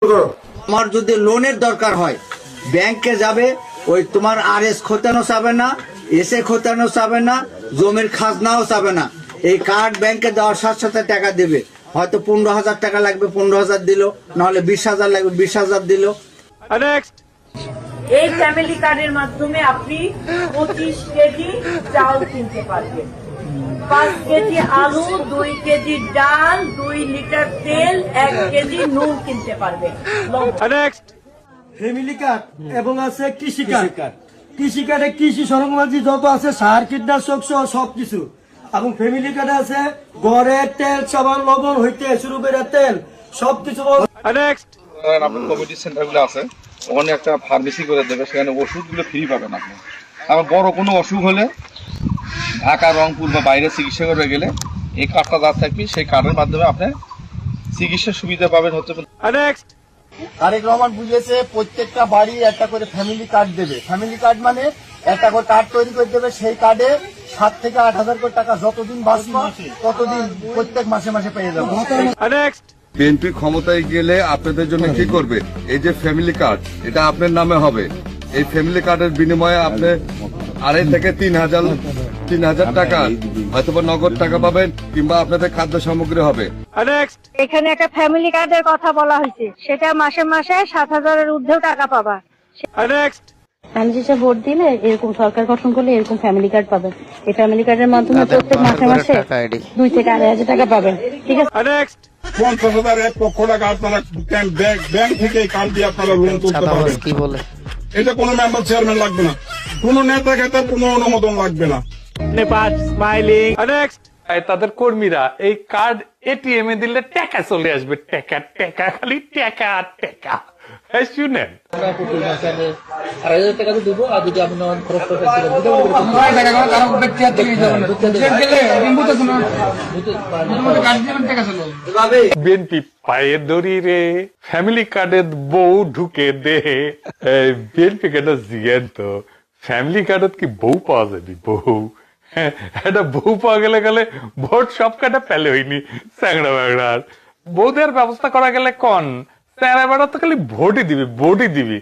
আমার যদি লোনের দরকার হয় ব্যাংকে যাবে, ওই তোমার আরএস খোঁতানো চাবে না, এসে খোঁতানো চাবে না, জমির খাজনাও চাবে না। এই কার্ড ব্যাংকে দেওয়ার সাথে সাথে টাকা দেবে। হয়তো 15,000 টাকা লাগবে, 15,000 দিল, নাহলে 20,000 লাগবে, 20,000 দিল। এই ফ্যামিলি কার্ডের মাধ্যমে আপনি 25 কেজি চাল কিনতে পারবেন, 5 কেজি আলু, 2 কেজি ডাল, 2 লিটার তেল, 1 কেজি নুন কিনতে পারবেন। ফ্যামিলি কার্ড এবং আছে কৃষি কার্ড। কৃষি কার্ডে কৃষি সরঞ্জামাদি যত আছে, সার, কীটনাশক সহ সবকিছু। এবং ফ্যামিলি কার্ডে আছে ঘরের তেল, সাবান, লবণ হইতে শুরু করে তেল সবকিছু। আপনার কমিউনিটি সেন্টার গুলো আছে, ওখানে একটা ফার্মেসি করে দেবে, সেখানে ওষুধগুলো ফ্রি পাবেন আপনি। আবার বড় কোনো অসুখ হলে ঢাকা, রংপুর বা বাইরে চিকিৎসা করতে গেলে এই কার্ডটা যা থাকবে, সেই কার্ডের মাধ্যমে আপনি চিকিৎসার সুবিধা পাবেন। হতে তারেক রহমান বুঝিয়েছে প্রত্যেকটা বাড়ি একটা করে ফ্যামিলি কার্ড দেবে। ফ্যামিলি কার্ড মানে একটা করে কার্ড তৈরি করে দেবে, সেই কার্ডে 7 থেকে 8,000 করে টাকা যতদিন বাঁচবে ততদিন প্রত্যেক মাসে মাসে পেয়ে যাবে। বিএনপি ক্ষমতায় গেলে আপনাদের জন্য কি করবে? এই যে ফ্যামিলি কার্ড, এটা আপনার নামে হবে। এই ফ্যামিলি কার্ডের বিনিময়ে আপনি 2,500 থেকে 3,000 টাকা হয়তো নগদ টাকা পাবেন, কিংবা আপনাদের খাদ্য সামগ্রী হবে। এখানে একটা ফ্যামিলি কার্ডের কথা বলা হয়েছে, সেটা মাসে মাসে 7,000-এর ঊর্ধ্বেও টাকা পাবা। ভোট দিলে এরকম সরকার গঠন করলে এরকম ফ্যামিলি কার্ড পাবেন। এই ফ্যামিলি কার্ডের মাধ্যমে প্রত্যেক মাসে মাসে 2 থেকে 2,500 টাকা পাবেন। ঠিক আছে, 50,000 1 লক্ষ টাকা আপনারা ব্যাংক থেকে কার্ড দিয়ে আপনারা লোন তুলতে পারবেন। কি বলে এটা কোনো মেম্বার চেয়ারম্যান লাগবে না, কোনো নেতা খেতার কোনো অনুমোদন লাগবে না। তাদের কর্মীরা এই কার্ড এটিএম এ দিলে টাকা চলে আসবে, টাকা টাকা, খালি টাকা আর টাকা। শুনেন, বিএনপি পায়ে দড়ি রে, ফ্যামিলি কার্ডের বউ ঢুকে দে। বিএনপি কার্ড জিয়ান তো ফ্যামিলি কার্ডত কি বউ পাওয়া যাবে? বউ এটা বউ পাওয়া গেলে ভোট সব কাটা পেলে হইনি চ্যাংড়া ব্যাংড়ার বউ দেওয়ার ব্যবস্থা করা গেলে কন, স্যার এবার তো খালি ভোটই দিবি।